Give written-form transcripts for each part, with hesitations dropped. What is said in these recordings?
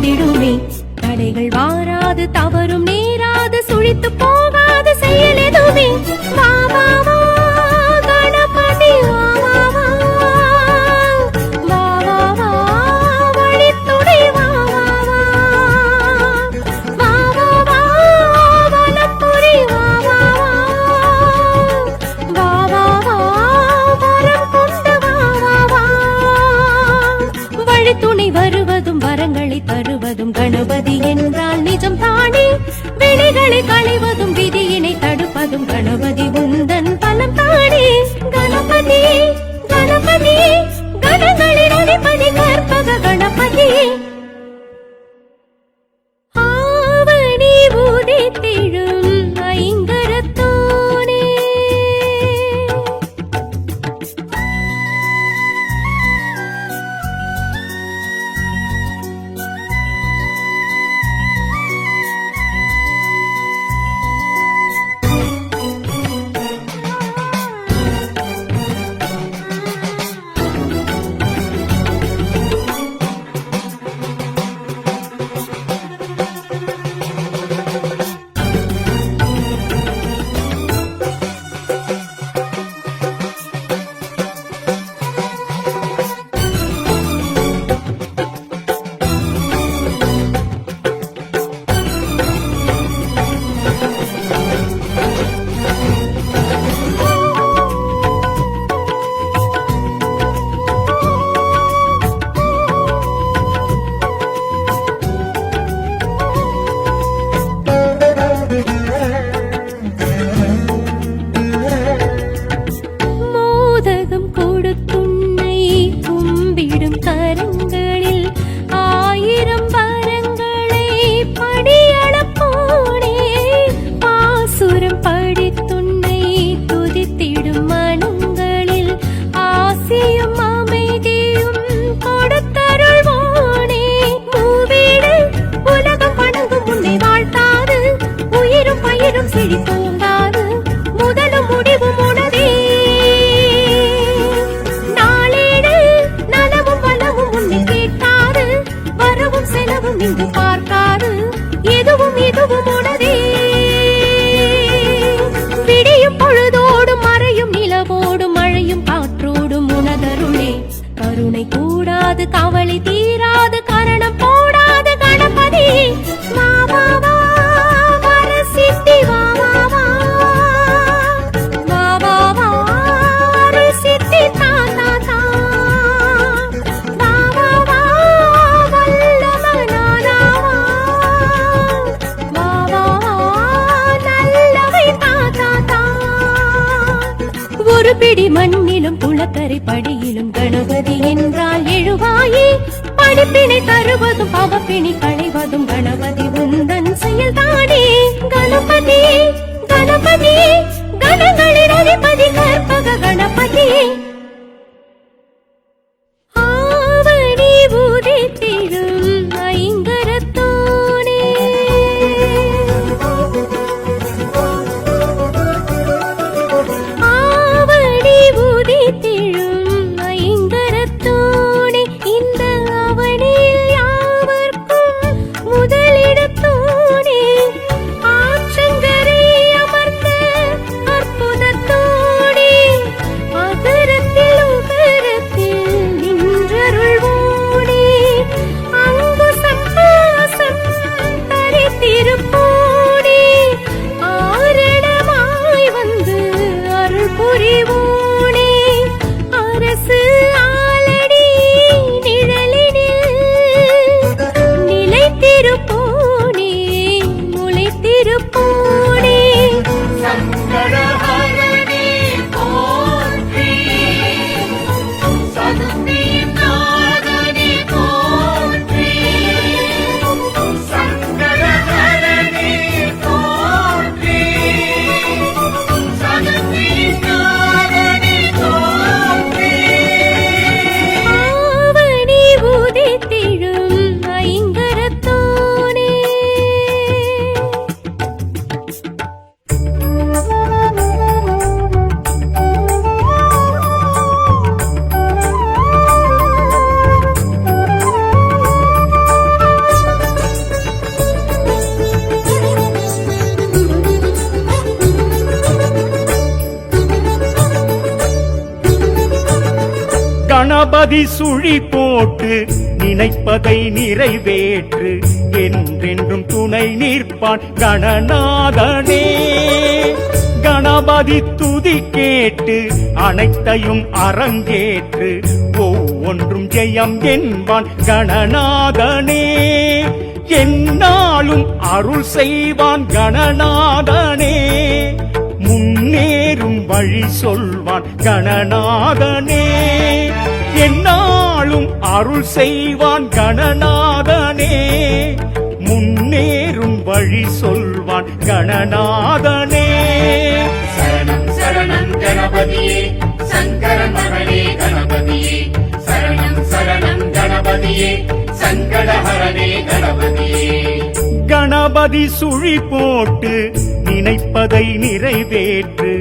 வந்திடுமே. தடைகள் வாராது, தவறும் நேராது, சுழித்து போகாது செயல் எதுவுமே. வா வா வா கணபதி வா வா வா, வா வா வா வழித்துணை வா வா வா, வா வா வா வலப்புரி வா வா வா, வா வா வா வரம் கொண்டு வா வா வா. வழித்துணை வருவதும் வரங்களை தருவதும் கணபதி என்றால் நிஜம் தானே. வினைகளை களைவதும் விதியினை தடுப்பதும் கணபதி உந்தன் பலம் தானே. கணபதி கணபதி கணங்களின் அதிபதி கற்பக கணபதி. ஆவணி உதித்திடும் ஐங்கரத்தோனே. மோதகம் கொடுத்துன்னை கும்பிடும் கரங்களில் ஆயிரம் வரங்களை படியளப்போனே. பாசுரம் படித்துன்னை துதித்திடும் மனங்களில் ஆசியும் அமைதியும் கொடுத்தருள்வோனே. மூவீடு உலகம் வணங்கும் உன்னை வாழ்த்தாது, உயிரும் பயிரும் செழித்தோங்காது, முதலும் முடிவும் உனதே. நாளேடு நலமும் வளமும் உன்னை கேட்காது, வரவும் செலவும் இங்கு பார்க்காது, எதுவும் இதுவும் உனதே. விடியும் பொழுதோடும் மறையும் நிலவோடும் மழையும் காற்றோடும் உனதருளே. கருணை கூடாது, கவலை தீராது, கரணம் போடாது கணபதி. வா வா வா வரசித்தி வா வா வா, வா வா வா அருள் சித்தி தா தா தா, வா வா வா வல்லமனானா வா, வா வா நல்லவை தா தா தா. ஒரு பிடி மண்ணிலும் குளக்கரை படியிலும் கணபதி என்றால் எழுவாயே. படிப்பினை தருவதும் பவப்பிணி களைவதும் கணபதி உந்தன் செயல் தானே. கணபதி கணபதி கணங்களின் அதிபதி கற்பக கணபதி. ஆவணி உதித்திடும் ஐங்கரத்தோனே. ஆவணி உதித்திடும் ஐங்கரத்தோனே. இந்த அவனில் யாவர்க்கும் முதலிடத்தோனே. ஆற்றங்கரை அமர்ந்த அற்புதத்தோனே. கணபதி சுழி போட்டு நினைப்பதை நிறைவேற்று என்றென்றும் துணை நிற்பான் கணநாதனே. கணபதி துதி கேட்டு அனைத்தையும் அரங்கேற்று ஒவ்வொன்றும் ஜெயம் என்பான் கணநாதனே. என்னாலும் அருள் செய்வான் கணநாதனே. முன்னேறும் வழி சொல்வான் கணநாதனே. என்னாலும் அருள் செய்வான் கணநாதனே. முன்னேறும் வழி சொல்வான் கணநாதனே. சரணம் சரணம் கணபதியே சங்கரன் மகனே கணபதியே. சரணம் சரணம் கணபதியே சங்கடஹரனே கணபதியே. கணபதி சுழி போட்டு நினைப்பதை நிறைவேற்று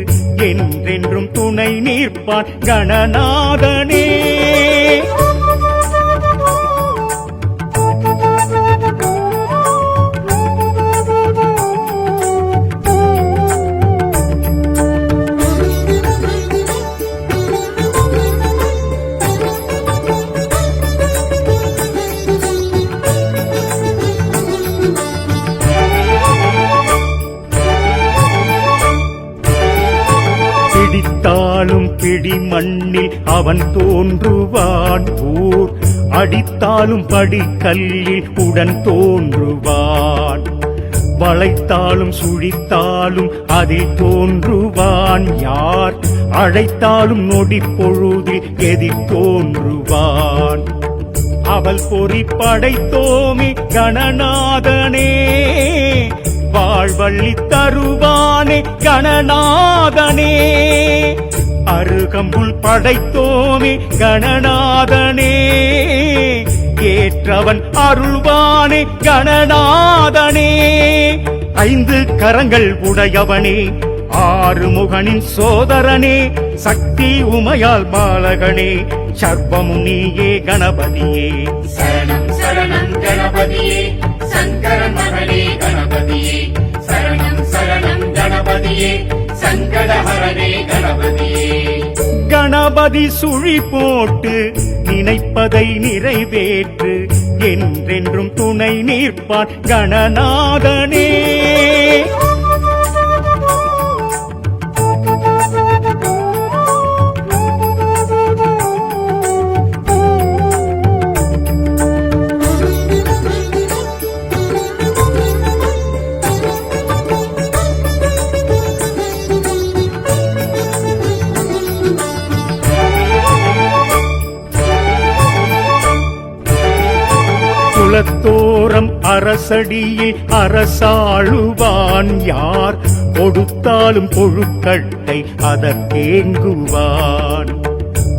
என்றென்றும் துணை நிற்பான் கணநாதனே. பிடித்தாலும் பிடி மண்ணில் அவன் தோன்றுவான். ஊர் அடித்தாலும் படிக்கல்லில் உடன் தோன்றுவான். வளைத்தாலும் சுழித்தாலும் அதில் தோன்றுவான். யார் அழைத்தாலும் நொடி பொழுதில் எதிர் தோன்றுவான். அவள் பொறி படைத்தோமே கணநாதனே. வாழ்வள்ளி தருவானே கணநாதனே. அருகம்புல் படைத்தோமே கணநாதனே. ஏற்றவன் அருள்வானே கணநாதனே. 5 கரங்கள் உடையவனே ஆறுமுகனின் சோதரனே. சக்தி உமையால் பாலகனே சர்வமும் நீயே கணபதியே. சரணம் சரணம் கணபதியே சங்கரன் மகனே கணபதியே. சரணம் சரணம் கணபதியே சங்கடஹரனே கணபதியே. கணபதி சுழி போட்டு நினைப்பதை நிறைவேற்று என்றென்றும் துணை நிற்பான் கணநாதனே. குலத்தோரம் அரசடியில் அரசாளுவான். யார் கொடுத்தாலும் கொழுக்கட்டை அதற்கேங்குவான்.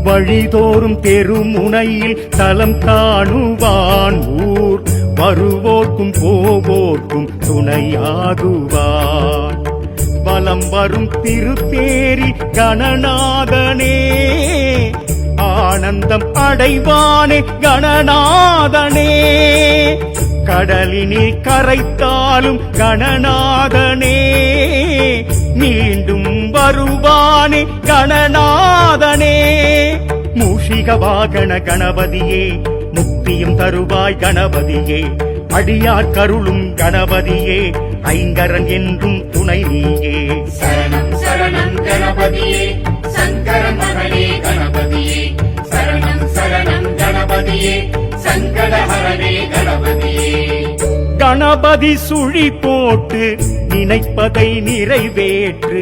வழிதோறும் தெருமுனையில் தலம் காணுவான். ஊர் வருவோர்க்கும் போவோர்க்கும் துணையாகுவான். வலம் வரும் திருத்தேரி கணநாதனே. ஆனந்தம் அடைவானே கணநாதனே. கடலினில் கரைத்தாலும் கணநாதனே. மீண்டும் வருவானே கணநாதனே. மூஷிக வாகன கணபதியே முக்தியும் தருவாய் கணபதியே. அடியார் கருளும் கணபதியே ஐங்கரன் என்றும் துணை நீயே. சரணம் சரணம் கணபதியே சங்கரன் மகனே கணபதியே. சரணம் சரணம் கணபதியே சங்கடஹரனே கணபதியே. கணபதி சுழி போட்டு நினைப்பதை நிறைவேற்று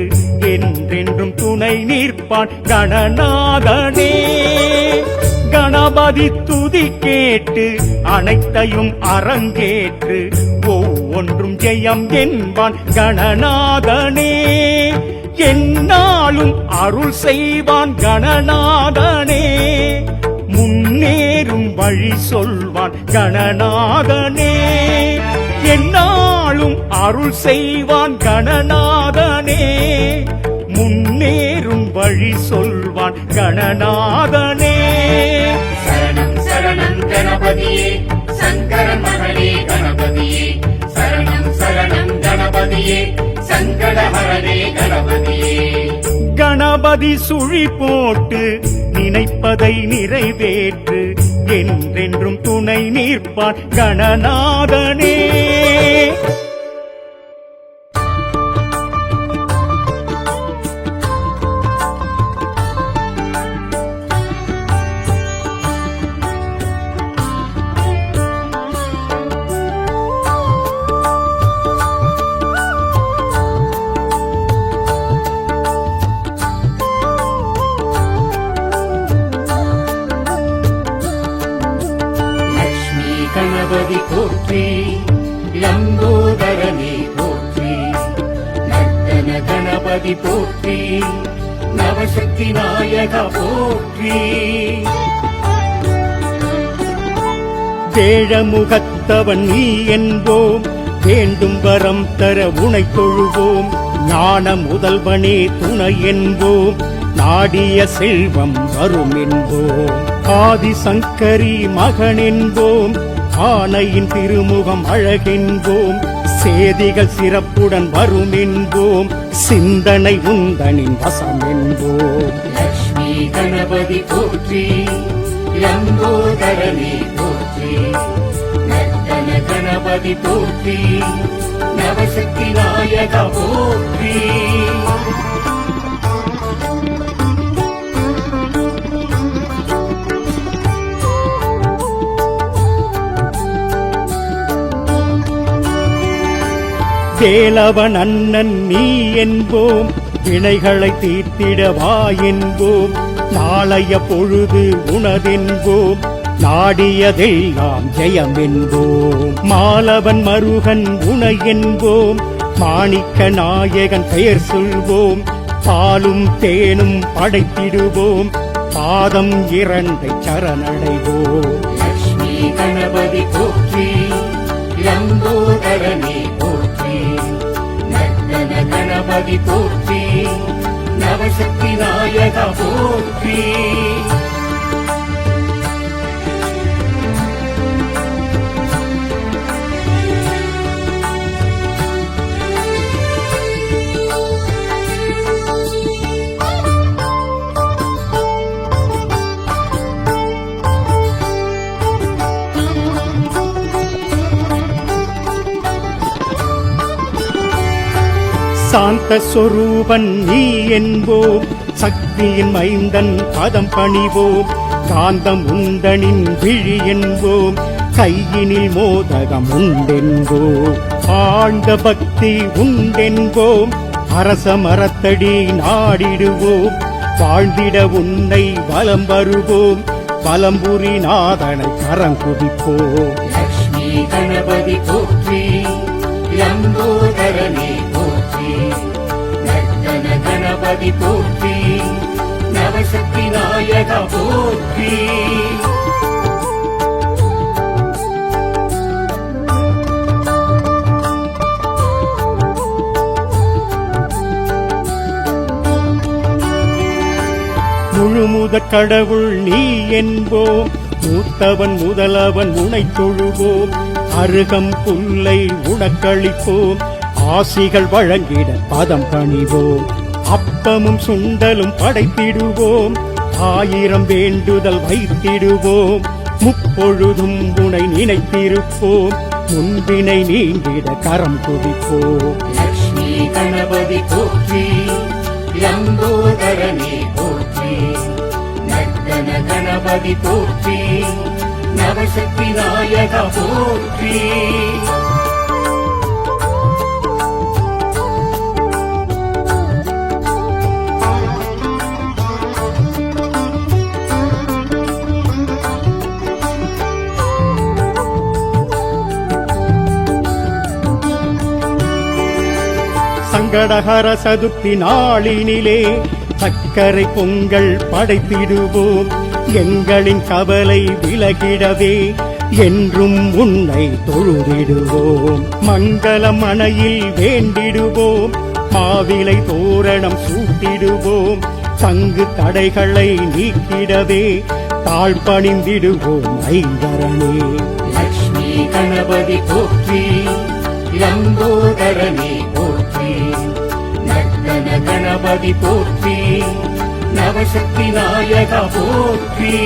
என்றென்றும் துணை நிற்பான் கணநாதனே. கணபதி துதி கேட்டு அனைத்தையும் அரங்கேற்று ஒவ்வொன்றும் ஜெயம் என்பான் கணநாதனே. என்னாலும் அருள் செய்வான் கணநாதனே. முன்னேறும் வழி சொல்வான் கணநாதனே. என்னாலும் அருள் செய்வான் கணநாதனே. முன்னேறும் வழி சொல்வான் கணநாதனே. சரணம் சரணம் கணபதியே சங்கரன் மகனே கணபதியே. சரணம் சரணம் கணபதியே சங்கடஹரனே கணபதியே. கணபதி கணபதி சுழி போட்டு நினைப்பதை நிறைவேற்று என்றென்றும் துணை நிற்பான் கணநாதனே. கணபதி போற்றி, லம்போதரனே போற்றி, நர்த்தன கணபதி போற்றி, நவசக்தி நாயக போற்றி. வேழமுகத்தவன் நீ என்போம், வேண்டும் வரம் தர உனை தொழுவோம். ஞான முதல்வனே துணை என்போம், நாடிய செல்வம் வரும் என்போம். ஆதிசங்கரி மகன் என்போம், ஆனையின் திருமுகம் அழகென்போம். சேதிகள் சிறப்புடன் வரும் என்போம், சிந்தனை உந்தனின் வசம் என்போம். லக்ஷ்மி கணபதி போற்றி, லம்போதரனே போற்றி, நர்த்தன கணபதி போற்றி, நவசக்தி நாயக போற்றி. வேலவன் அண்ணன் நீ என்போம், வினைகளை தீர்த்திடவா என்போம். நாளைய பொழுது உனதென்போம், நாடியதெல்லாம் ஜெயம் என்போம். மாலவன் மருகன் உனை என்போம், மாணிக்க நாயகன் பெயர் சொல்வோம். பாலும் தேனும் படைத்திடுவோம், பாதம் இரண்டை சரணடைவோம். லக்ஷ்மி கணபதி போற்றி, லம்போதரனே போற்றி, நர்த்தன கணபதி போற்றி, நவசக்தி நாயக போற்றி. சாந்த சொரூபன் நீ என்போம், சக்தியின் மைந்தன் பதம் பணிவோம். காந்தம் உந்தனின் விழி என்போம், கையினில் மோதகம் உண்டென்போம். ஆழ்ந்த பக்தி உண்டென்போம், அரச மரத்தடி நாடிடுவோம். வாழ்ந்திட உன்னை வலம் வருவோம், வலம்புரி நாதனை கரம் குதிப்போம். லக்ஷ்மி கணபதி போற்றி, லம்போதரனே போற்றி, நர்த்தன கணபதி போற்றி, நவசக்தி நாயக போற்றி. முழுமுதற் கடவுள் நீ என்போம், மூத்தவன் முதலவன் உனை தொழுவோம். அருகம் புல்லை உனக்களிப்போம், ஆசிகள் வழங்கிட பதம் பணிவோம். அப்பமும் சுண்டலும் படைத்திடுவோம், 1000 வேண்டுதல் வைத்திடுவோம். முப்பொழுதும் உனை நினைத்திருப்போம், முன்பினை நீங்கிட கரம் குதிப்போம். லக்ஷ்மி கணபதி போற்றி, லம்போதரனே போற்றி, நர்த்தன கணபதி போற்றி, நவசக்தி நாயக போற்றி. சங்கடஹர சதுர்த்தி நாளினிலே சக்கரை பொங்கல் படைத்திடுவோம். எங்களின் கவலை விலகிடவே என்றும் உன்னை தொழுதிடுவோம். மங்கள மனையில் வேண்டிடுவோம், மாவிலை தோரணம் சூட்டிடுவோம். சங்கு தடைகளை நீக்கிடவே தாழ்பணிந்திடுவோம் ஐங்கரனே. லக்ஷ்மி கணபதி போற்றி, லம்போதரனே போற்றி, நர்த்தன கணபதி போற்றி நவசக்தி நாயகா போற்றி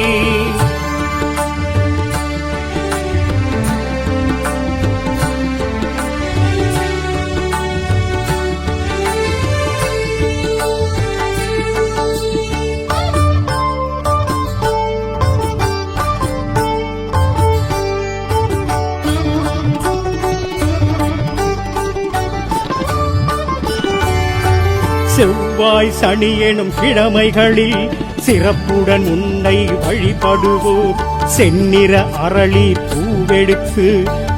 செவ்வாய் சனி எனும் கிழமைகளில் சிறப்புடன் உன்னை வழிபடுவோம். செந்நிற அரளி பூவெடுத்து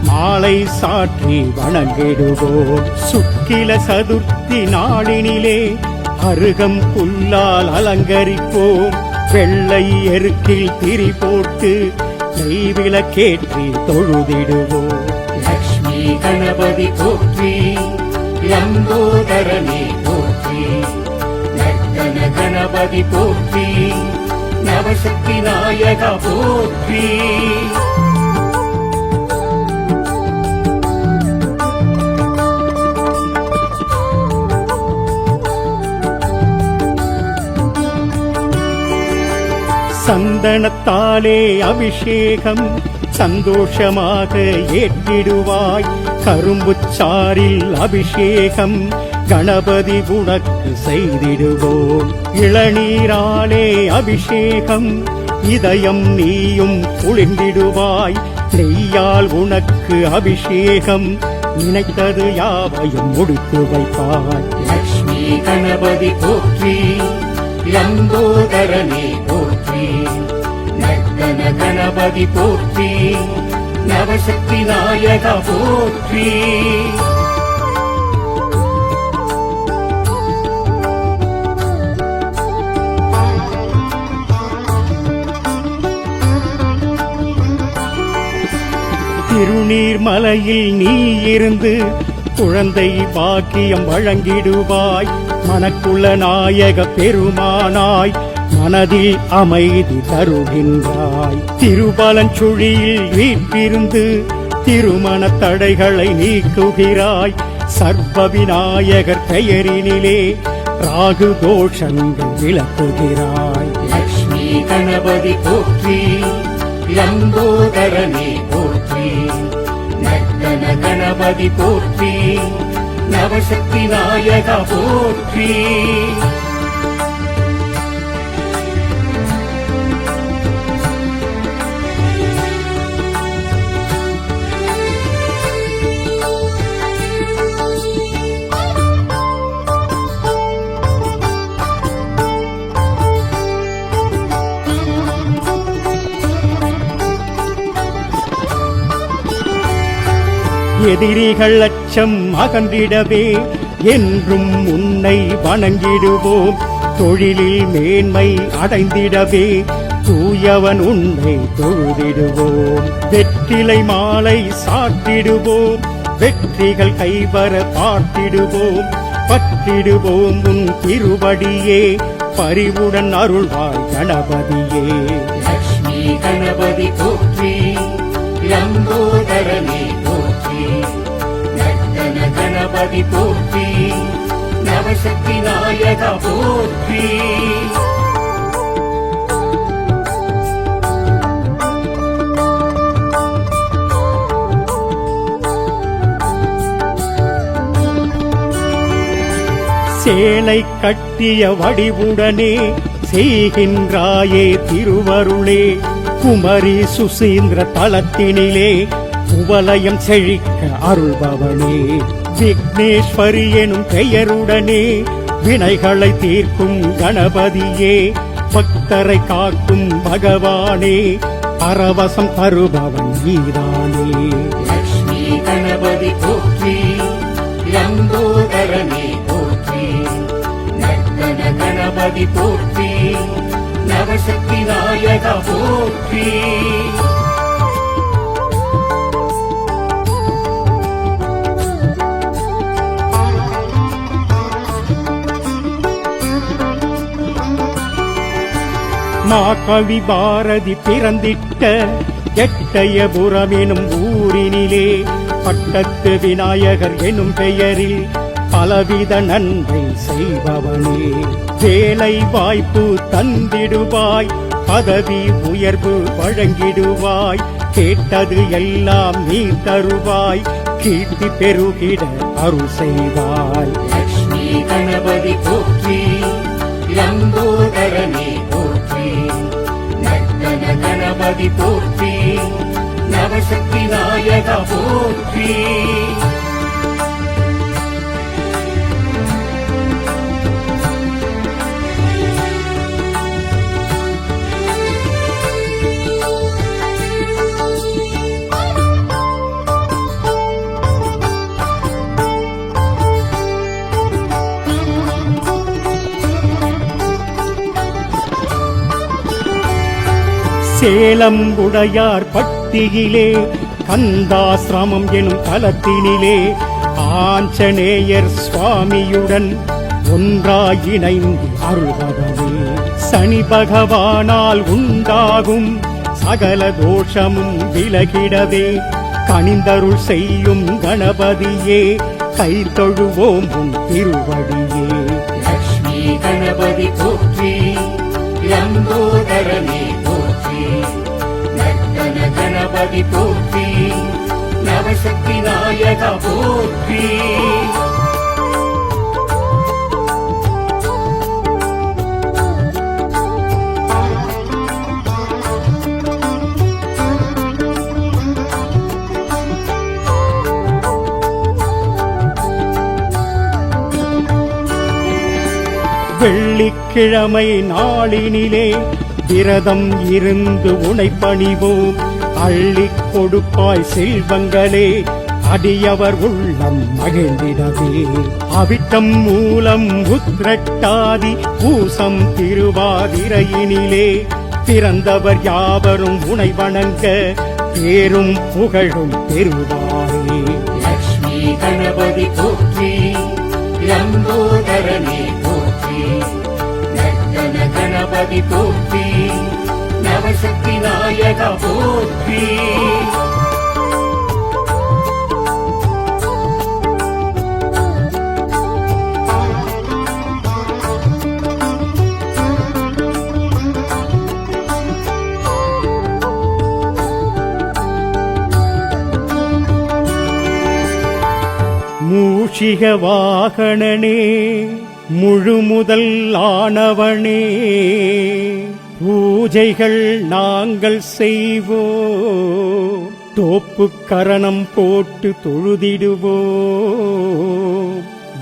மாலை சாற்றி வணங்கிடுவோம். சுக்கில சதுர்த்தி நாளினிலே அருகம் புல்லால் அலங்கரிப்போம். வெள்ளை எருக்கில் திரி போட்டு நெய்விளக்கேற்றி தொழுதிடுவோம். லக்ஷ்மி கணபதி போற்றி லம்போதரனே போற்றி நர்த்தன கணபதி போற்றி நவசக்தி நாயகா போற்றி சந்தனத்தாலே அபிஷேகம் சந்தோஷமாக ஏற்றிடுவாய். கரும்புச்சாரில் அபிஷேகம் கணபதி உனக்கு செய்திடுவோம். இளநீராலே அபிஷேகம் இதயம் நீயும் குளிர்ந்திடுவாய். நெய்யால் உனக்கு அபிஷேகம் நினைத்தது யாவையும் முடித்து வைப்பாய். லக்ஷ்மி கணபதி போற்றி லம்போதரனே போற்றி நர்த்தன கணபதி போற்றி நவசக்தி நாயகா போற்றி திருநீர்மலையில் நீ இருந்து குழந்தை பாக்கியம் வழங்கிடுவாய். மனக்குள்ள நாயக பெருமானாய் மனதில் அமைதி தருகின்றாய். திருபலஞ்சுழியில் வீற்றிருந்து திருமண தடைகளை நீக்குகிறாய். சர்வ விநாயகர் பெயரினிலே ராகு தோஷங்கள் விளக்குகிறாய். லக்ஷ்மி கணபதி போற்றி லம்போதரனே போற்றி நர்த்தன கணபதி போற்றி நவசக்தி நாயகா போற்றி எதிரிகள் அச்சம் அகன்றிடவே என்றும் உன்னை வணங்கிடுவோம். தொழிலில் மேன்மை அடைந்திடவே தூயவன் உன்னை தொழுதிடுவோம். வெற்றிலை மாலை சாத்திடுவோம். வெற்றிகள் கைவர பார்த்திடுவோம். பற்றிடுவோம் உன் திருவடியே பரிவுடன் அருள்வாய் கணபதியே. லக்ஷ்மி கணபதி போற்றி லம்போதரனே போற்றி நர்த்தன கணபதி போற்றி நவசக்தி நாயகா போற்றி சேலை கட்டிய வடிவுடனே செய்கின்றாயே திருவருளே. குமரி சுசீந்திர தலத்தினிலே குவலயம் செழிக்க அருள்பவனே. விக்னேஸ்வரி எனும் பெயருடனே வினைகளை தீர்க்கும் கணபதியே. பக்தரை காக்கும் பகவானே பரவசம் தருபவன் நீதானே. லக்ஷ்மி கணபதி போற்றி லம்போதரனே போற்றி நர்த்தன கணபதி போற்றி நவசக்தி நாயகா போற்றி மாகவி பாரதி பிறந்திட்ட எட்டயபுரம் எனும் ஊரினிலே பட்டத்து விநாயகர் எனும் பெயரில் பலவித நன்மை செய்பவனே. வேலை வாய்ப்பு தந்திடுவாய், பதவி உயர்வு வழங்கிடுவாய், கேட்டது எல்லாம் நீ தருவாய், கீர்த்தி பெருகிட அருள் செய்வாய். லக்ஷ்மி கணபதி போற்றி, லம்போதரனே போற்றி, நர்த்தன கணபதி போற்றி, நவசக்தி நாயக போற்றி. சேலம் உடையார் பட்டியிலே கந்தாசிரமம் எனும் தலத்தினிலே ஆஞ்சநேயர் சுவாமியுடன் ஒன்றாய் இணைந்து அருள்வதே. சனி பகவானால் உண்டாகும் சகல தோஷமும் விலகிடவே கனிந்தருள் செய்யும் கணபதியே, கை தொழுவோம் உன் திருவடியே. லக்ஷ்மி கணபதி போற்றி, லம்போதரனே போற்றி, நர்த்தன கணபதி போற்றி, நவசக்தி நாயக போற்றி. வெள்ளிக்கிழமை நாளினிலே விரதம் இருந்து உனைப்பணிவோம், அள்ளிக் கொடுப்பாய் செல்வங்களே, அடியவர் உள்ளம் மகிழ்ந்திடவே. அவிட்டம் மூலம் உத்ரட்டாதி பூசம் திருவாதிரையினிலே பிறந்தவர் யாவரும் உனை வணங்க பேரும் புகழும் பெறுவாரே. லக்ஷ்மி கணபதி போற்றி, லம்போதரனே போற்றி, நர்த்தன கணபதி போற்றி, நவசக்தி நாயக போற்றி. மூஷிக வாகனனே, முழுமுதல் ஆனவனே, பூஜைகள் நாங்கள் செய்வோம், தோப்பு கரணம் போட்டு தொழுதிடுவோம்.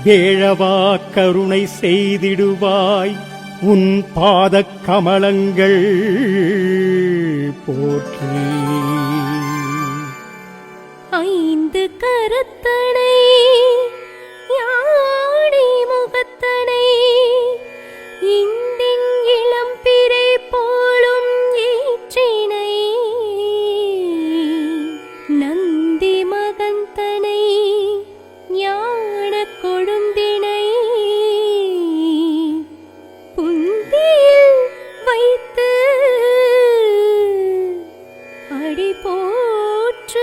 வேழவா கருணை செய்திடுவாய், உன் பாதக் கமலங்கள் போற்றி. ஐந்து கரத்தனை யானை முகத்தனை இந்தின் இளம்பிறை போலும் ஈற்றினை நந்தி மகந்தனை ஞான கொழுந்தினை புந்தியில் வைத்து அடி போற்றுகின்றேனே.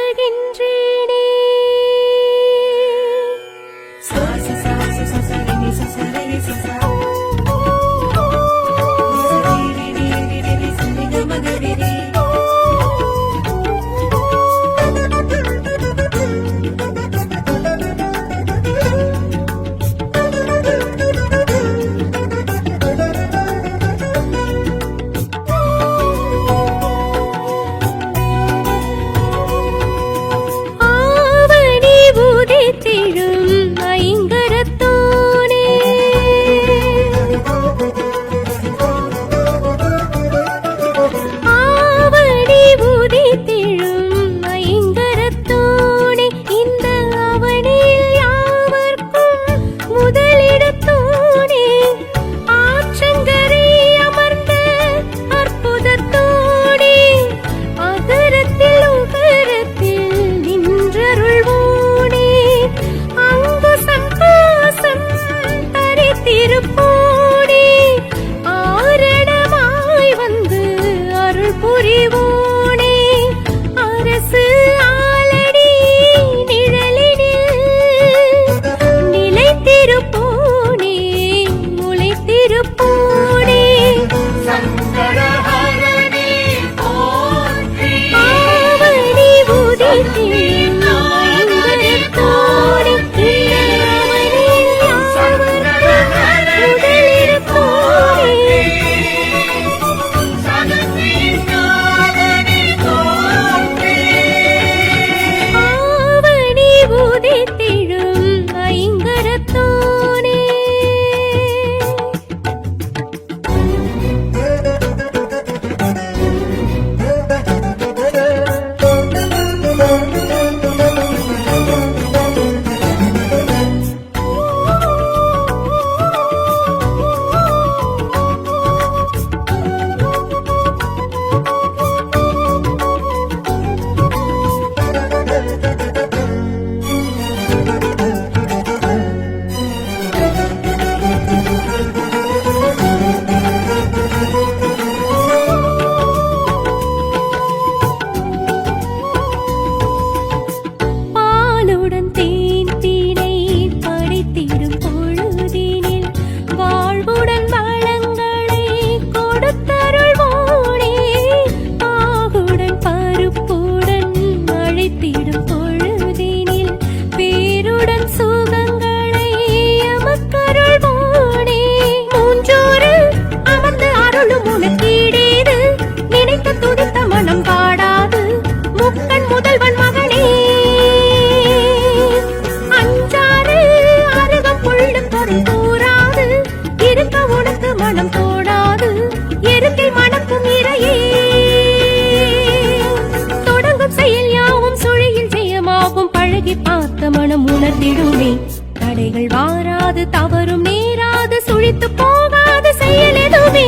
வந்திடுமே. தடைகள் வாராது, தவறும் நேராது, சுழித்து போகாது செயல் எதுவுமே.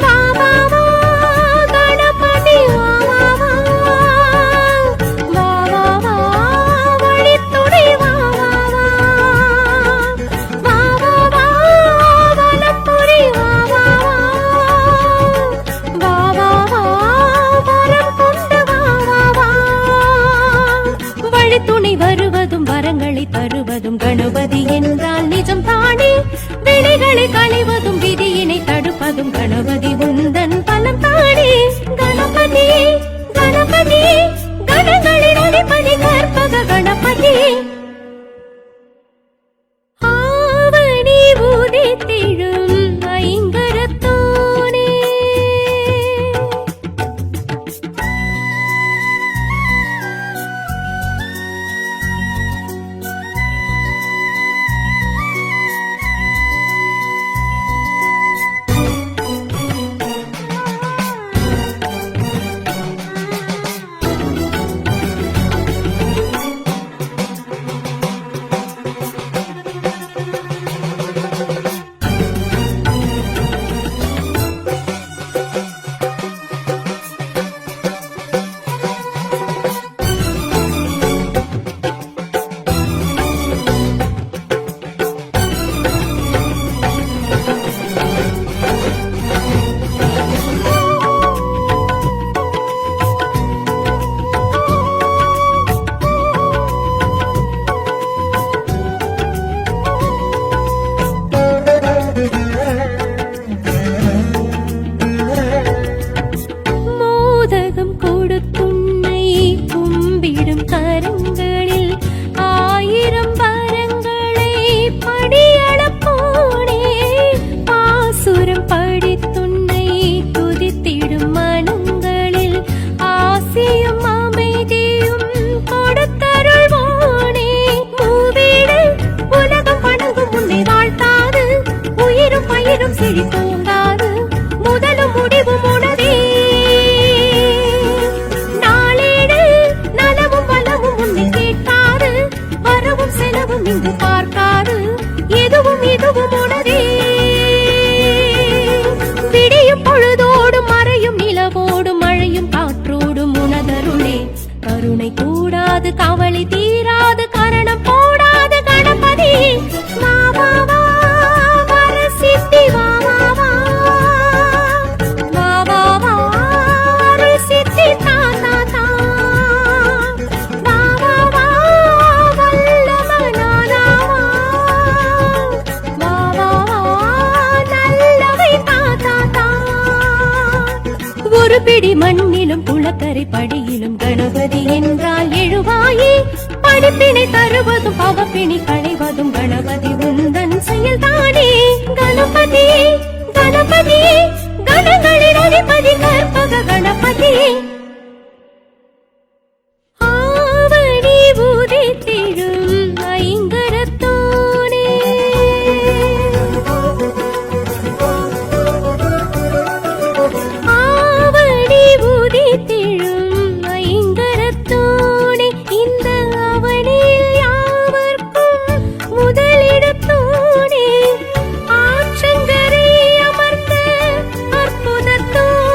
வா வா வா கணபதி வா வா வா, வா வா வா வழித்துணை வா வா வா, வா வா வா வலம்புரி வா வா வா, வா வா வா வரம் கொண்டு வா வா வா. வழித்துணை வருவதும் வரங்களை தருவதும் கணபதி என்றால் நிஜம் தானே. வினைகளை களைவதும் விதியினை தடுப்பதும் கணபதி உந்தன் பலம் தானே. கணபதி கணபதி கணங்களின் அதிபதி கற்பக கணபதி. ஆவணி உதித்திடும் ஐங்கரத்தோனே. மோதகம் கொடுத்துன்னை கும்பிடும் கரங்களில் ஆயிரம் வரங்களை படியளப்போனே. பாசுரம் படித்துன்னை துதித்திடும் மனங்களில் ஆசியும் அமைதியும் கொடுத்தருள்வோனே. மூவீடு உலகம் வணங்கும் உன்னை வாழ்த்தாது, உயிரும் பயிரும் செழித்தோங்காது, முதலும் முடிவும் உனதே. நாளேடு நலமும் வளமும் உன்னை கேட்காது, வரவும் செலவும் இங்கு பார்க்காது, எதுவும் இதுவும் உனதே. விடியும் பொழுதோடும் மறையும் நிலவோடும் மழையும் காற்றோடும் உனதருளே. கருணை கூடாது, கவலை தீராது, கரணம் போடாது கணபதி. வா வா வா வரசித்தி வா வா வா, வா வா வா அருள் சித்தி தா தா தா, வா வா வா வல்லமனானா வா, வா வா வா நல்லவை தா தா தா. ஒரு பிடி மண்ணிலும் குளக்கரை படியிலும் கணபதி என்றால் எழுவாயே. படிப்பினை தருவதும் பவப்பிணி களைவதும் கணபதி உந்தன் செயல்தானே. கணபதி கணபதி கணங்களின் அதிபதி கற்பக கணபதி. ஆவணி உதித்திடும் ஐங்கரத்தோனே. ஆவணி உதித்திடும் ஐங்கரத்தோனே. இந்த அவனில் யாவர்க்கும் முதலிடத்தோனே. ஆற்றங்கரை அமர்ந்த அற்புதத்தோனே.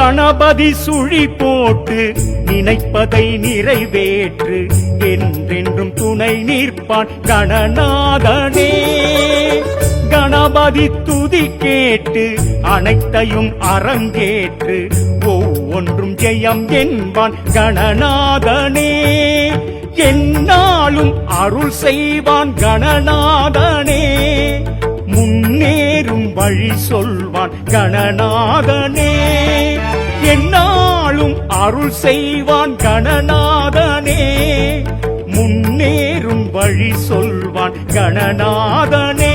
கணபதி சுழி போட்டு நினைப்பதை நிறைவேற்று என்றென்றும் துணை நிற்பான் கணநாதனே. கணபதி துதி கேட்டு அனைத்தையும் அரங்கேற்று ஒவ்வொன்றும் ஜெயம் என்பான் கணநாதனே. என்னாலும் அருள் செய்வான் கணநாதனே. முன்னேறும் வழி சொல்வான் கணநாதனே. என்னாலும் அருள் செய்வான் கணநாதனே. முன்னேறும் வழி சொல்வான் கணநாதனே.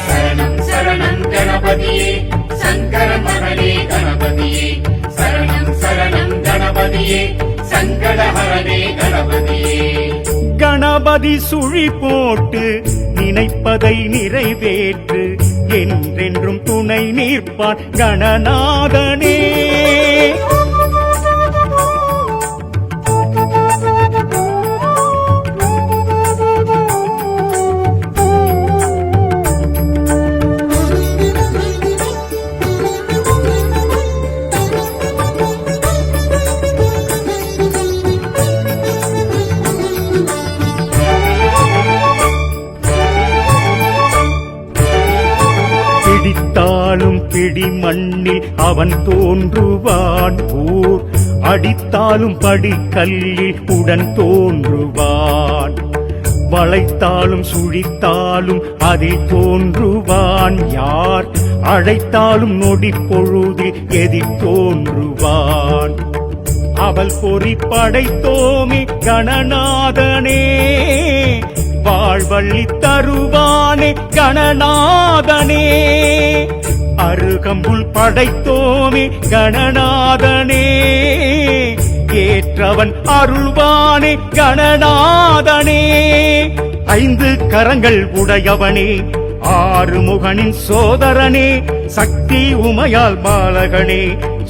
சரணம் சரணம் கணபதியே சங்கர மகனே கணபதியே. சரணம் சரணம் கணபதியே சங்கடஹரனே கணபதியே. கணபதி சுழி போட்டு நினைப்பதை நிறைவேற்று என்றென்றும் துணை நிற்பான் கணநாதனே. பிடித்தாலும் பிடி மண்ணில் அவன் தோன்றுவான். ஊர் அடித்தாலும் படிக்கல்லில் உடன் தோன்றுவான். வளைத்தாலும் சுழித்தாலும் அதில் தோன்றுவான். யார் அழைத்தாலும் நொடி பொழுதில் எதிர் தோன்றுவான். அவள் பொறி படைத்தோமே கணநாதனே. வாழ்வள்ளி தருவானே கணநாதனே. அருகம்புல் படைத்தோமே கணநாதனே. ஏற்றவன் அருள்வானே கணநாதனே. 5 கரங்கள் உடையவனே ஆறுமுகனின் சோதரனே. சக்தி உமையால் பாலகனே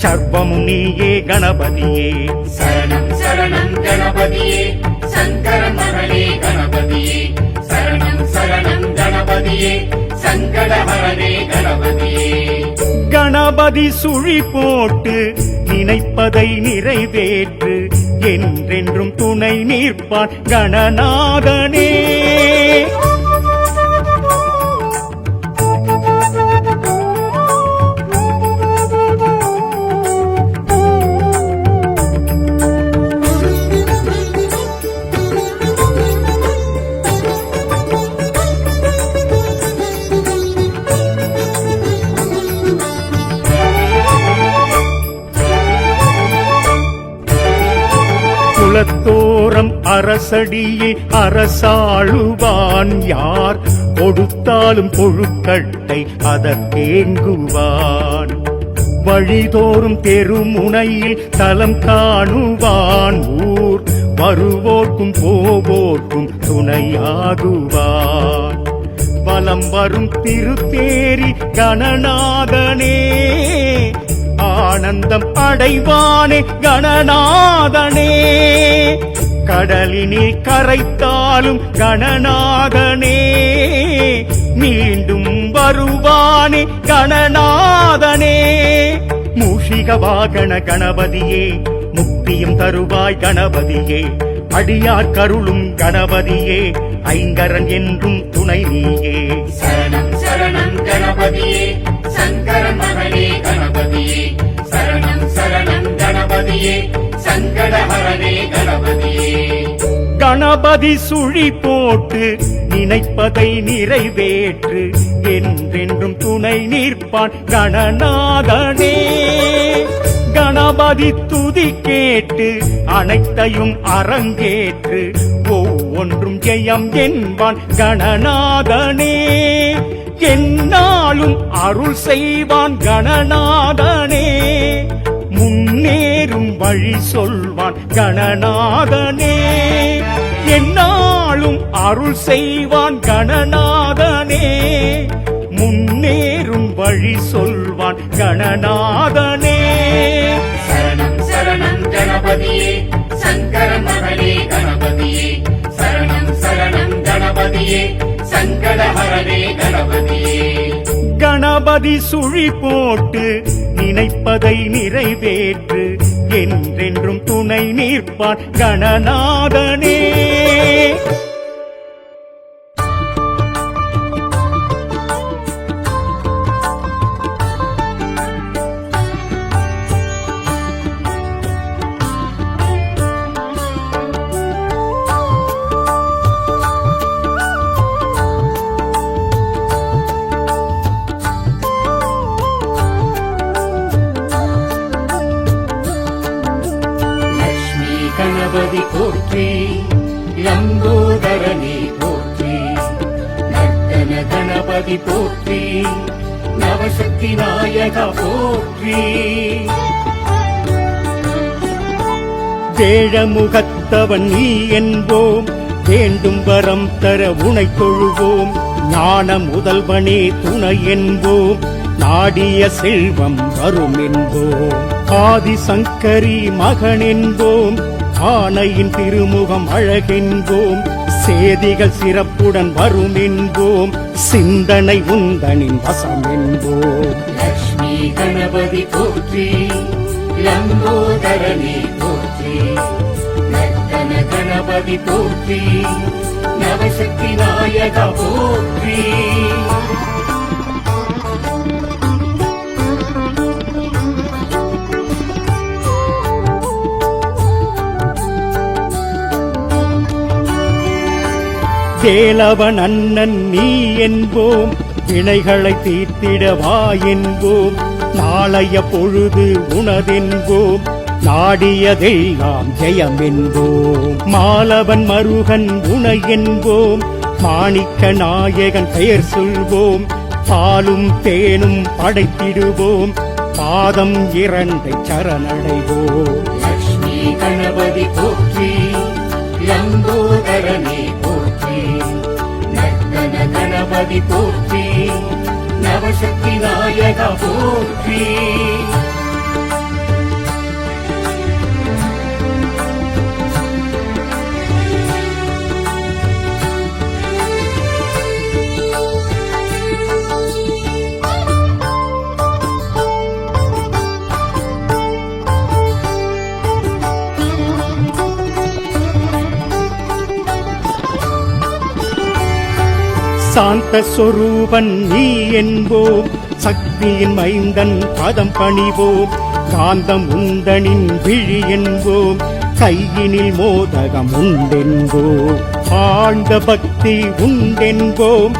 சர்வமும் நீயே கணபதியே. சரணம் சரணம் கணபதியே சங்கர மகனே கணபதியே. சரணம் சரணம் கணபதியே சங்கடஹரனே கணபதியே. கணபதி சுழி போட்டு நினைப்பதை நிறைவேற்று என்றென்றும் துணை நிற்பான் கணநாதனே. குலத்தோரம் அரசடியில் அரசாளுவான். யார் கொடுத்தாலும் கொழுக்கட்டை அதற்கேங்குவான். வழிதோறும் தெருமுனையில் தலம் காணுவான். ஊர் வருவோர்க்கும் போவோர்க்கும் துணையாகுவான். வலம் வரும் திருத்தேரி கணநாதனே. ஆனந்தம் அடைவானே கணநாதனே. கடலினில் கரைத்தாலும் கணநாதனே. மீண்டும் வருவானே கணநாதனே. மூஷிக வாகன கணபதியே முக்தியும் தருவாய் கணபதியே. அடியார் கருளும் கணபதியே ஐங்கரன் என்றும் துணை நீயே. சரணம் சரணம் கணபதியே சங்கர மகனே கணபதியே. சரணம் சரணம் கணபதியே சங்கடஹரனே கணபதியே. கணபதி சுழி போட்டு நினைப்பதை நிறைவேற்று என்றென்றும் துணை நிற்பான் கணநாதனே. கணபதி துதி கேட்டு அனைத்தையும் அரங்கேற்று ஒவ்வொன்றும் ஜெயம் என்பான் கணநாதனே. என்னாலும் அருள் செய்வான் கணநாதனே. முன்னேறும் வழி சொல்வான் கணநாதனே. என்னாலும் அருள் செய்வான் கணநாதனே. முன்னேறும் வழி சொல்வான் கணநாதனே. சரணம் சரணம் கணபதியே சங்கர மகனே கணபதியே. சரணம் சரணம் கணபதியே சங்கடஹரனே கணபதியே. கணபதி சுழி போட்டு நினைப்பதை நிறைவேற்று என்றென்றும் துணை நிற்பான் கணநாதனே. கணபதி போற்றி, லம்போதரனே போற்றி, நர்த்தன கணபதி போற்றி, நவசக்தி நாயக போற்றி. வேழமுகத்தவன் நீ என்போம், வேண்டும் வரம் தர உனை தொழுவோம். ஞான முதல்வனே துணை என்போம், நாடிய செல்வம் வரும் என்போம். ஆதிசங்கரி மகன் என்போம், ஆனையின் திருமுகம் அழகென்போம். சேதிகள் சிறப்புடன் வரும் என்போம், சிந்தனை உந்தனின் வசம் என்போம். லக்ஷ்மி கணபதி போற்றி, லம்போதரனே போற்றி, நர்த்தன கணபதி போற்றி, நவசக்தி நாயக போற்றி. கேளவன் அண்ணன் நீ என்போம், வினைகளை தீர்த்திடவா என்போம். நாளைய பொழுது உனதென்போம், நாடியதெல்லாம் ஜெயம் என்போம். மாலவன் மருகன் உனை என்போம், மாணிக்க நாயகன் பெயர் சொல்வோம். பாலும் தேனும் படைத்திடுவோம், பாதம் இரண்டை சரணடைவோம். லக்ஷ்மி கணபதி போற்றி, லம்போதரனே போற்றி, நர்த்தன கணபதி போற்றி, நவசக்தி நாயக போற்றி. சாந்த சொரூபன் நீ என்போம், சக்தியின் மைந்தன் பதம் பணிவோம். காந்தம் உந்தனின் விழி என்போம், கையினில் மோதகம் உண்டென்போம். ஆழ்ந்த பக்தி உண்டென்போம்,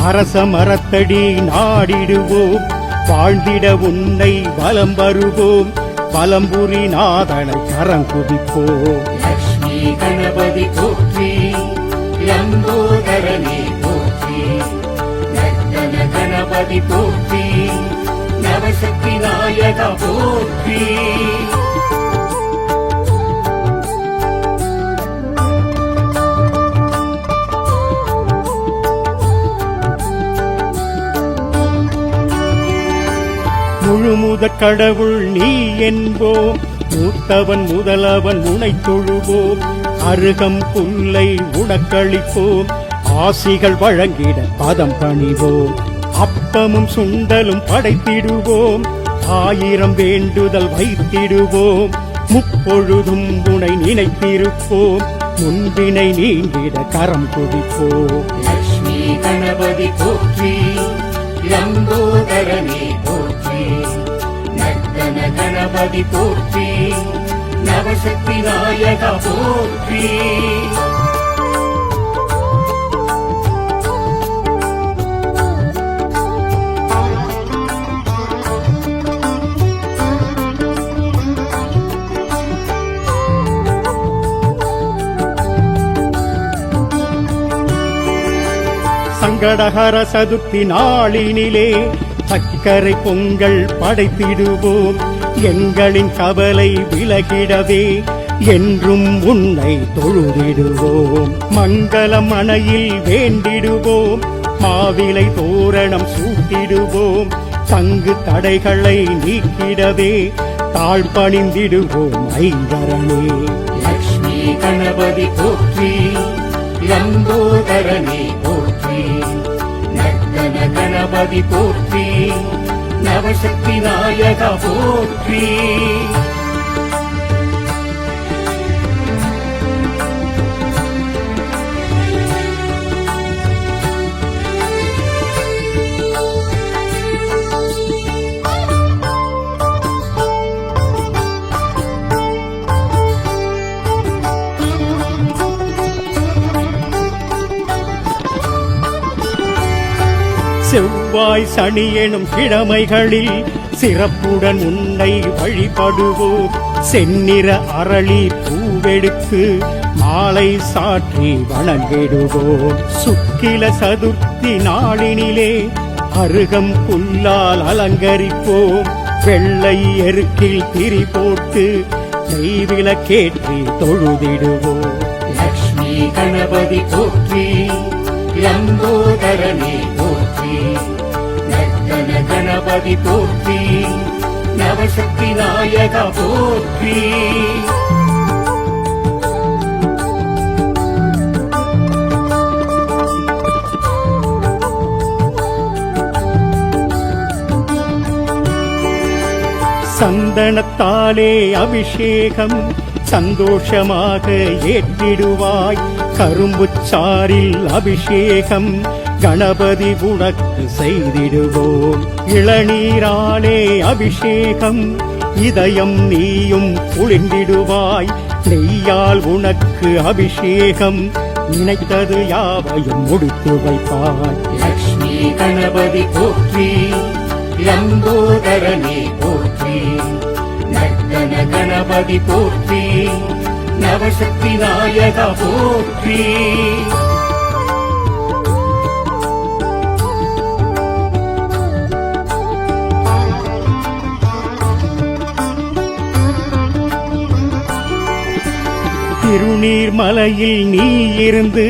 அரச மரத்தடி நாடிடுவோம். வாழ்ந்திட உன்னை வலம் வருவோம், வலம்புரி நாதனை கரம் குதிப்போம். லக்ஷ்மி கணபதி போற்றி, லம்போதரனே போற்றி, நர்த்தன கணபதி போற்றி, நவசக்தி நாயக போற்றி. முழுமுதற் கடவுள் நீ என்போம், மூத்தவன் முதலவன் உனை தொழுவோம். அருகம் புல்லை உனக்களிப்போம், ஆசிகள் வழங்கிட பதம் பணிவோம். அப்பமும் சுண்டலும் படைத்திடுவோம், 1000 வேண்டுதல் வைத்திடுவோம். முப்பொழுதும் உனை நினைத்திருப்போம், முன்பினை நீங்கிட கரம் குடிப்போம். லக்ஷ்மி கணபதி போற்றி, லம்போதரனே போற்றி, நர்த்தன கணபதி போற்றி, நவசக்தி நாயக போற்றி. சங்கடஹர சதுர்த்தி நாளினிலே சக்கரை பொங்கல் படைத்திடுவோம். எங்களின் கவலை விலகிடவே என்றும் உன்னை தொழுதிடுவோம். மங்களம் மனையில் வேண்டிடுவோம், மாவிலை தோரணம் சூட்டிடுவோம். தங்கு தடைகளை நீக்கிடவே தாழ்பணிந்திடுவோம் ஐங்கரனே. லக்ஷ்மி கணபதி போற்றி, லம்போதரனே போற்றி, நர்த்தன கணபதி போற்றி, நவ நவசக்தி நாயகா போற்றி. செவ்வாய் சனி எனும் கிழமைகளில் சிறப்புடன் உன்னை வழிபடுவோம். செந்நிற அரளி பூவெடுத்து மாலை சாற்றி வணங்கிடுவோம். சுக்கில சதுர்த்தி நாளினிலே அருகம் புல்லால் அலங்கரிப்போம். வெள்ளை எருக்கில் திரி போட்டு நெய்விளக்கேற்றி தொழுதிடுவோம். லக்ஷ்மி கணபதி போற்றி, லம்போதரனே போற்றி, நர்த்தன கணபதி போற்றி, நவசக்தி நாயகா போற்றி. சந்தனத்தாலே அபிஷேகம் சந்தோஷமாக ஏற்றிடுவாய். கரும்புச்சாரில் அபிஷேகம் கணபதி உனக்கு செய்திடுவோம். இளநீராலே அபிஷேகம் இதயம் நீயும் குளிர்ந்திடுவாய். நெய்யால் உனக்கு அபிஷேகம் நினைத்தது யாவையும் முடித்து வைப்பாய். லக்ஷ்மி கணபதி போற்றி, லம்போதரனே போற்றி, நர்த்தன கணபதி போற்றி, நவசக்தி நாயகா போற்றி. திருநீர்மலையில் நீ இருந்து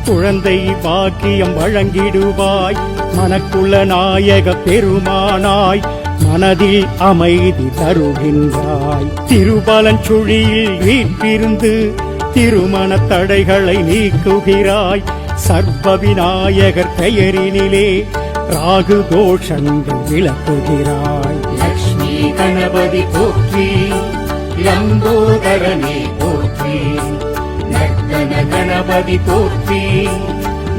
குழந்தை பாக்கியம் வழங்கிடுவாய். மனக்குள்ள நாயக பெருமானாய் மனதில் அமைதி தருகின்றாய். திருபலஞ்சுழியில் வீற்றிருந்து திருமண தடைகளை நீக்குகிறாய். சர்வ விநாயகர் பெயரினிலே ராகு தோஷங்கள் விளக்குகிறாய். லக்ஷ்மி கணபதி போற்றி, லம்போதரனே போற்றி, நர்த்தன கணபதி போற்றி,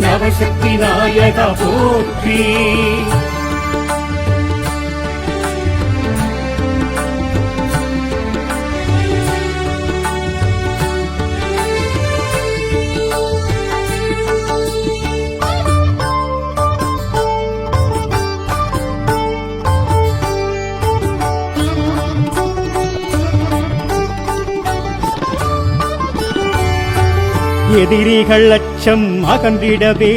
நவசக்தி நாயகா போற்றி. எதிரிகள் அச்சம் அகன்றிடவே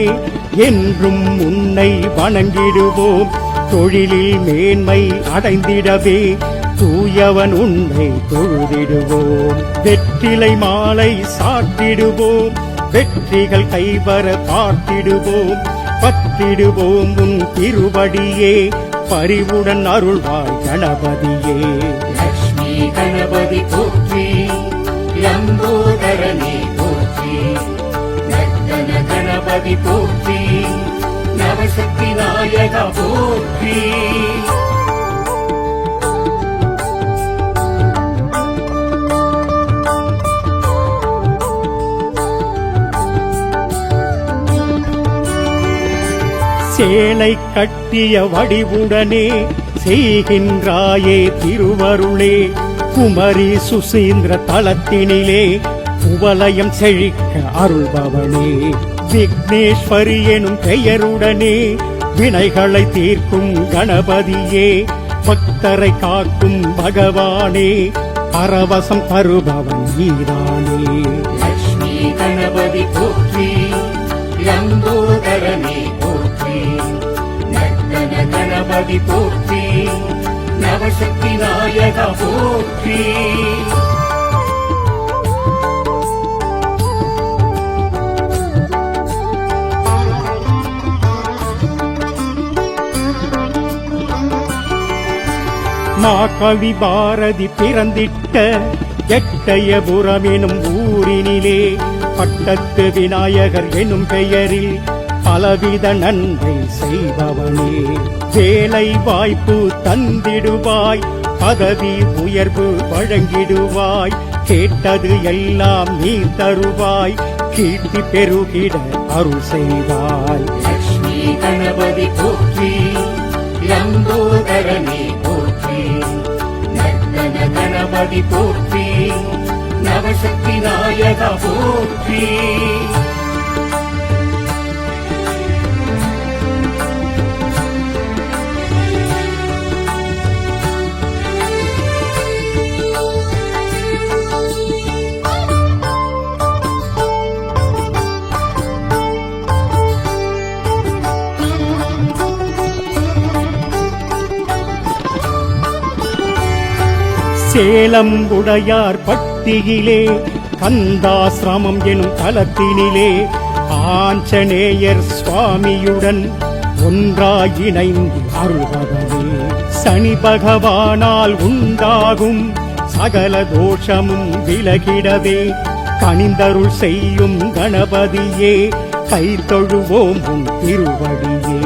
என்றும் உன்னை வணங்கிடுவோம். தொழிலில் மேன்மை அடைந்திடவே தூயவன் உன்னை தொழுதிடுவோம். வெற்றிலை மாலை சாட்டிடுவோம். வெற்றிகள் கைவர பார்த்திடுவோம். பற்றிடுவோம் உன் திருவடியே பரிவுடன் அருள்வாய் கணபதியே. லக்ஷ்மி கணபதி போற்றி, லம்போதரனே போற்றி, நர்த்தன கணபதி போற்றி, நவசக்தி நாயகா போற்றி. சேலை கட்டிய வடிவுடனே செய்கின்றாயே திருவருளே. குமரி சுசீந்திர தலத்தினிலே குவலயம் செழிக்க அருள்பவனே. விக்னேஸ்வரி எனும் பெயருடனே வினைகளை தீர்க்கும் கணபதியே. பக்தரை காக்கும் பகவானே பரவசம் தருபவன் நீதானே. லக்ஷ்மி கணபதி போற்றி, லம்போதரனே போற்றி, நர்த்தன கணபதி போற்றி, நவசக்தி நாயகா போற்றி. மாகவி பாரதி பிறந்திட்ட எட்டயபுரம் எனும் ஊரினிலே பட்டத்து விநாயகர் எனும் பெயரில் பலவித நன்மை செய்பவனே. வேலை வாய்ப்பு தந்திடுவாய், பதவி உயர்வு வழங்கிடுவாய், கேட்டது எல்லாம் நீ தருவாய், கீர்த்தி பெருகிட அருள் செய்வாய். லக்ஷ்மி கணபதி போற்றி, லம்போதரனே போற்றி, நர்த்தன கணபதி போற்றி, நவசக்தி நாயகா போற்றி. சேலம் உடையார் பட்டியிலே கந்தாசிரமம் எனும் தலத்தினிலே ஆஞ்சநேயர் சுவாமியுடன் ஒன்றாய் இணைந்து அருள்வதே. சனி பகவானால் உண்டாகும் சகல தோஷமும் விலகிடவே கனிந்தருள் செய்யும் கணபதியே, கை தொழுவோம் உன் திருவடியே.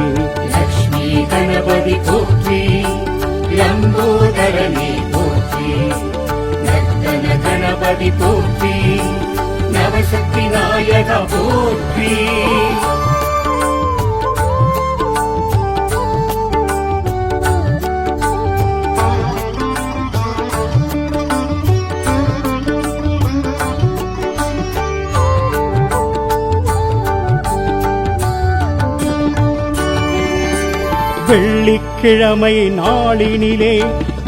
லக்ஷ்மி கணபதி போற்றி, லம்போதரனே போற்றி, நர்த்தன கணபதி போற்றி, நவசக்தி நாயகா போற்றி. வெள்ளிக்கிழமை நாளினிலே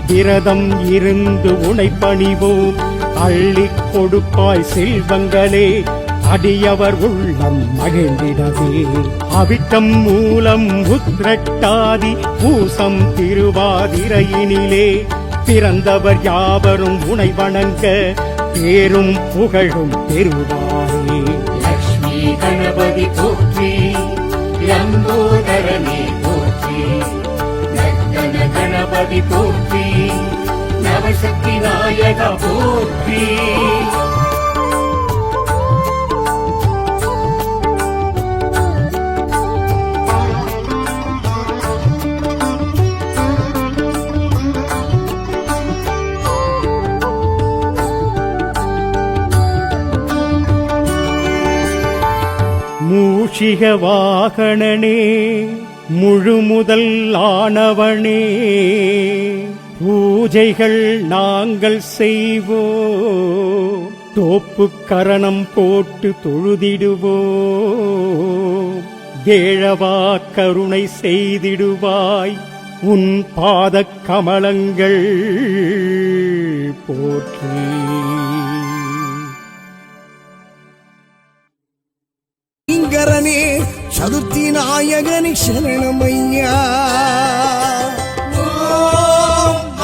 விரதம் இருந்து உனை பணிவோம், அள்ளிக் கொடுப்பாய் செல்வங்களே, அடியவர் உள்ளம் மகிழ்ந்திடவே. அவிட்டம் மூலம் உத்ரட்டாதி பூசம் திருவாதிரையினிலே பிறந்தவர் யாவரும் உனை வணங்க பேரும் புகழும் பெறுவாரே. லக்ஷ்மி கணபதி போற்றி, லம்போதரனே போற்றி, நர்த்தன கணபதி போற்றி, நவசக்தி நாயகா போற்றி. மூஷிக வாகனனே, முழுமுதல் ஆனவனே, பூஜைகள் நாங்கள் செய்வோம், தோப்பு கரணம் போட்டு தொழுதிடுவோம். வேழவா கருணை செய்திடுவாய், உன் பாதக் கமலங்கள் போற்றி. ஐங்கரனே சதுர்த்தி நாயகனி சரணமையா.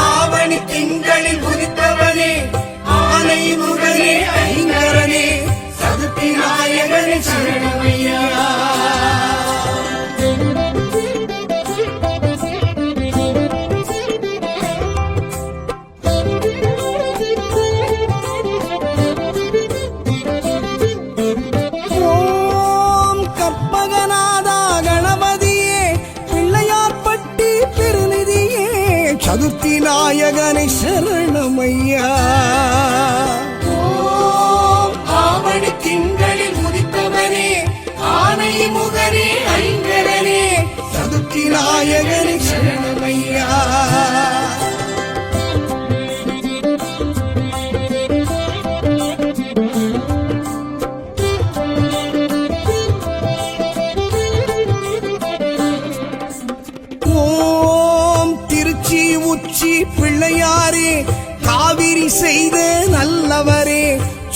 ஆவணி திங்களில் உதித்தவனே, ஆனை முகனே ஐங்கரனே, சதுர்த்தி நாயகனி சரணமையா. சதுர்த்தி நாயகனை சரணமையா. ஆவணி திங்களில் உதித்தவனே, ஆனை முகனே ஐங்கரனே, சதுர்த்தி நாயகனை சரணமையா. உச்சி பிள்ளையாரே, காவிரி செய்த நல்லவரே,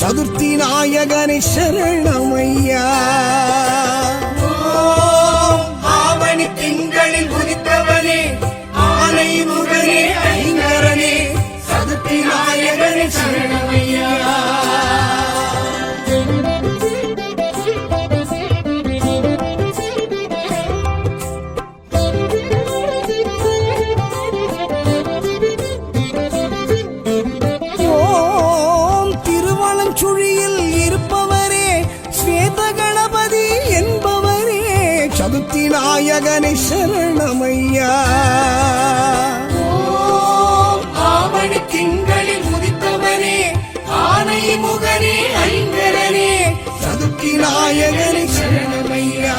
சதுர்த்தி நாயகனை சரணமையா. ஆவணி திங்களில் உதித்தவனே, ஆனை முகனே ஐங்கரனே, சதுர்த்தி நாயகனை சரணமையா. சுழியில் இருப்பவரே, ஸ்வேத கணபதி என்பவர் நாயகனை சரணமையா. ஓம் ஆவணி திங்களில் உதித்தவனே ஆனை முகனே ஐங்கரனே சதுர்த்தி நாயகனை சரணமையா.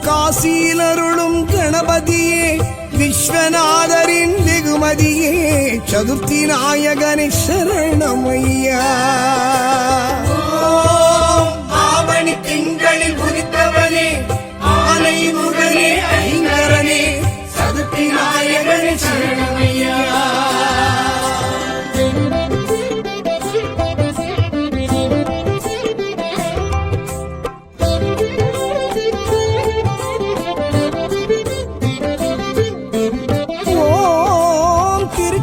காசியிலருளும் கணபதியே விஸ்வநாதரின் வெகுமதியே சதுர்த்தி நாயகனை சரணமையா. ஆவணி திங்களில் உதித்தவனே ஆனை முகனே ஐங்கரனே சதுர்த்தி நாயகனே சரணமையா.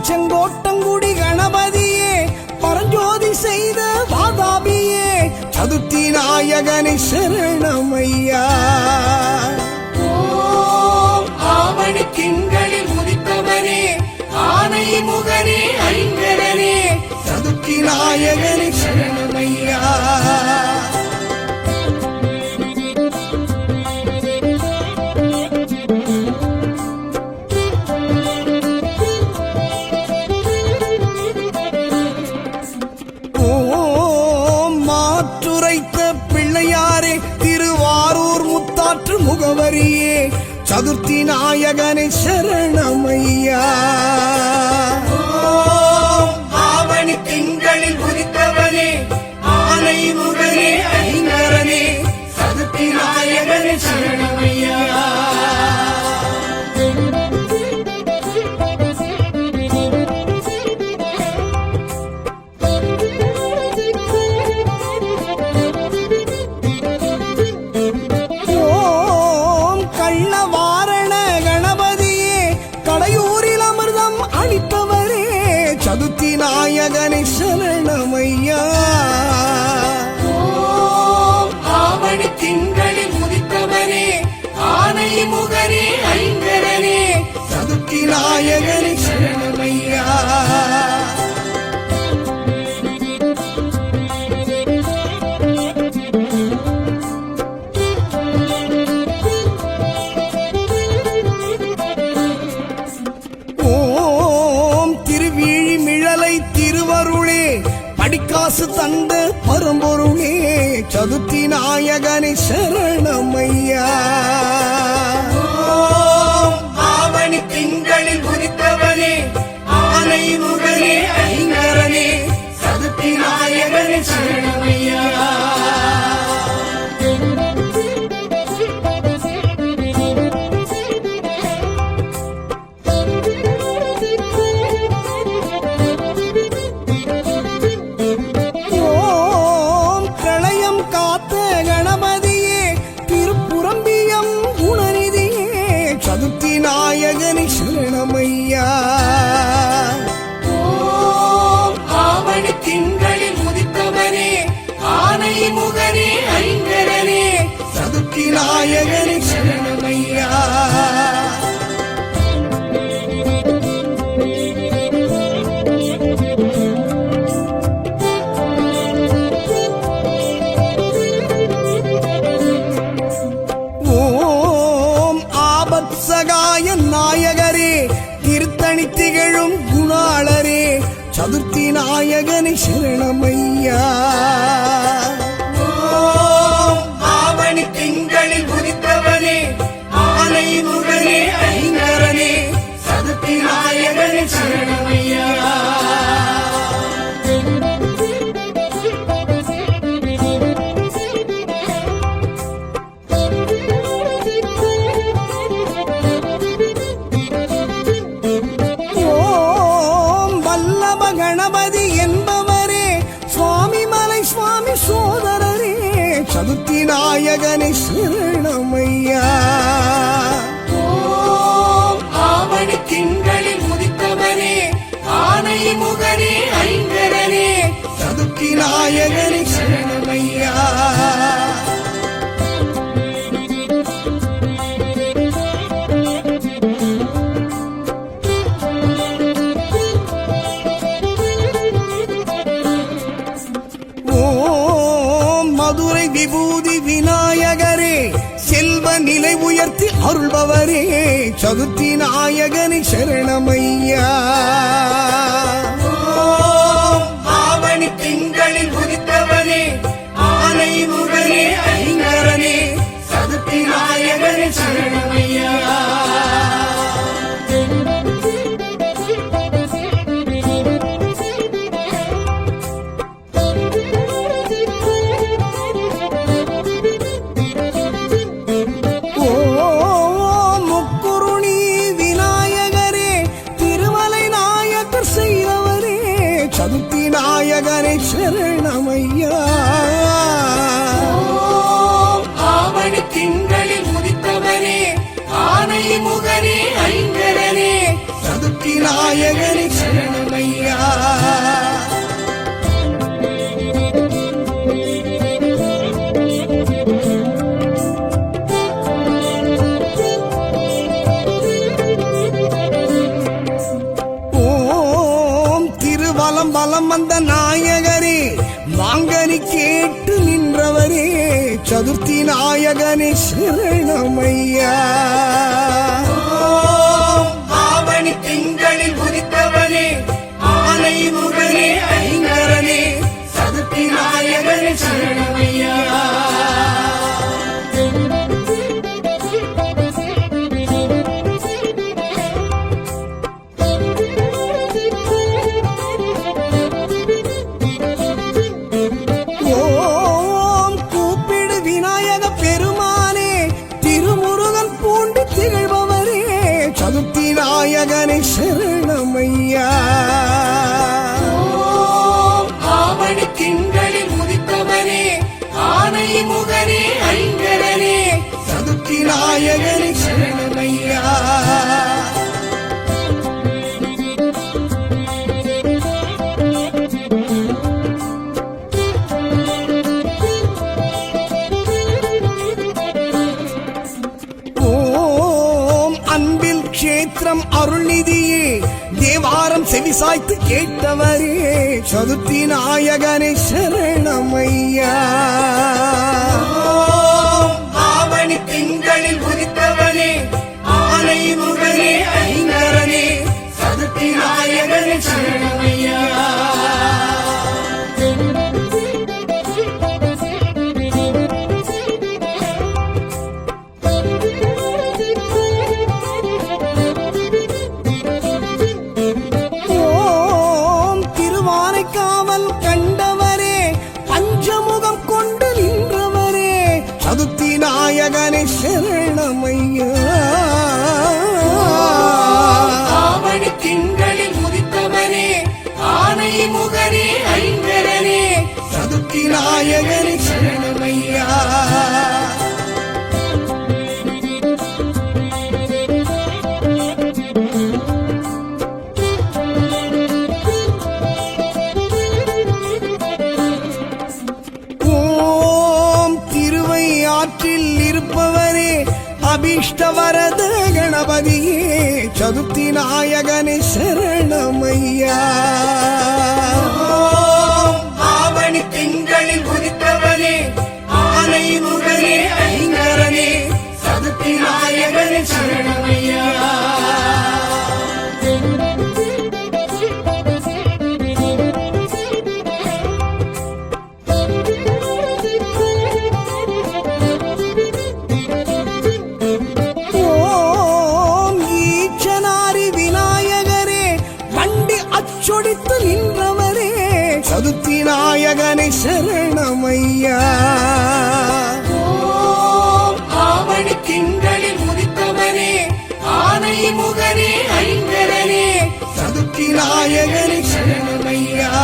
செங்கோட்டங்குடி கணபதியே பரஞ்சோதி செய்த வாதாபியே சதுர்த்தி நாயகனை சரணமையா. ஆவணி திங்களில் உதித்தவனே ஆனை முகனே ஐங்கரனே சதுர்த்தி நாயகனை சரணமையா. பிள்ளையாரே திருவாரூர் முத்தாற்று முகவரியே சதுர்த்தி நாயகனை சரணமையா. ஆவணி திங்களில் உதித்தவனே ஆனை முகனே ஐங்கரனே சதுர்த்தி நாயகனே சரணமையா. சதுர்த்தி நாயகனை சரணமையா. ஆவணி திங்களில் உதித்தவனே ஆனை முகனே ஐங்கரனே சதுர்த்தி நாயகனை சரணமையா. திருவருளே படிக்காசு தந்த பரம்பொருளே சதுர்த்தி நாயகனை சரணமையா. ஆவணி திங்களில் உதித்தவனே ஆனை முகனே ஐங்கரனே சதுர்த்தி நாயகனே சரணமையா. சதுர்த்தி நாயகனை சரணமையா. ஆவணி திங்களில் உதித்தவனே ஆனை முகனே ஐங்கரனே சதுர்த்தி நாயகனை சரணமையா. சகாய நாயகரே திருத்தணி திகழும் குணாளரே சதுர்த்தி நாயகனை சரணமையா. ஆவணி திங்களில் உதித்தவனே ஆனை முகனே ஐங்கரனே சதுர்த்தி நாயகனே சரணமையா. கணபதி என்பவரே சுவாமி மலை சுவாமி சோதரரே சதுர்த்தி நாயகனை சரணமையா. ஆவணி திங்களில் உதித்தவனே ஆனை முகனே ஐங்கரனே சதுர்த்தி நாயகனை சரணமையா. நிலை உயர்த்தி அருள்பவரே சதுர்த்தி நாயகனே சரணமையா. ஆவணி திங்களில் உதித்தவனே ஆனை முகனே ஐங்கரனே சதுர்த்தி நாயகனே சரணமையா. சதுர்த்தி நாயகனே சரணமையா. ஆவணி திங்களில் உதித்தவனே ஆனை முகனே ஐங்கரனே சதுர்த்தி நாயகனே சரணமையா. வலம் வந்த நாயகரே மாங்கனி கேட்டு நின்றவரே சதுர்த்தி நாயகனே சரணமையா. ஆவணி திங்களில் உதித்தவனே ஆனை முகனே ஐங்கரனே சதுர்த்தி நாயகனே சரணமையா. சதுர்த்தி நாயகனே சரணமையா. ஆவணி திங்களில் உதித்தவனே ஆனை முகனே ஐங்கரனே சதுர்த்தி நாயகனே சரணமையா. கஷேத்திரம் அருள்நிதியே தேவாரம் செவிசாய்த்து கேட்டவரே சதுர்த்தி நாயகனே சரணமையா. ஆவணி திங்களில் உதித்தவனே ஆனை முகனே ஐங்கரனே சதுர்த்தி நாயகனே சரணமையா. சதுர்த்தி நாயகனே சரணமையா. ஆவணி திங்களில் உதித்தவனே ஆனை முகனே ஐங்கரனே சதுர்த்தி நாயகனே சரணமையா. ஆற்றில் இருப்பவரே அபீஷ்டவரத கணபதியே சதுர்த்தி நாயகனே சரணமையா. ஆவணி திங்களில் உதித்தவனே ஆனை முகனே ஐங்கரனே சதுர்த்தி நாயகனே சரணமையா. சொடித்து நின்றவரே சதுர்த்தி நாயகனே சரணமையா. ஆவணி திங்களில் உதித்தவனே ஆனை முகனே ஐங்கரனே சதுர்த்தி நாயகனே சரணமையா.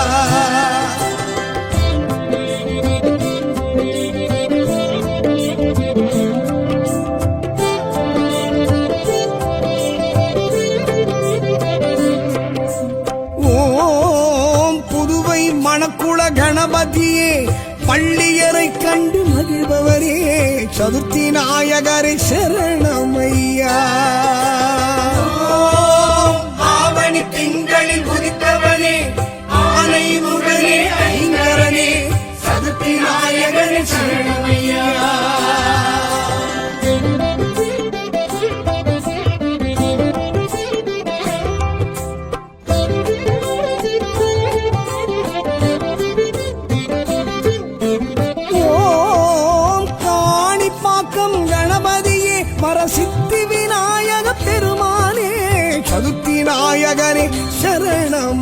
மணக்குள கணபதியே பள்ளியரை கண்டு மகிழ்பவரே சதுர்த்தி நாயகரே சரணமையா. ஆவணி திங்களில் உதித்தவனே ஆனை முகனே ஐங்கரனே சதுர்த்தி நாயகனே சரணமையா.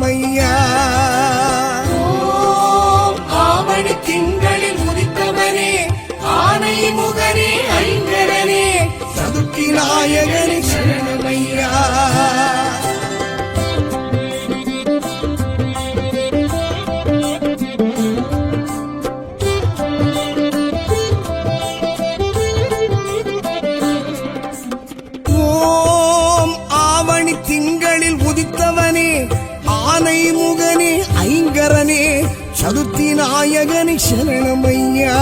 சரணமையா. ஓம் ஆவணி திங்களில் உதித்தவனே ஆனை முகனே ஐங்கரனே சதுர்த்தி நாயகனே சரணமையா. ஓம் ஆவணி திங்களில் உதித்தவனே ஆனை முகனே ஐங்கரனே சதுர்த்தி நாயகனே சரணமையா.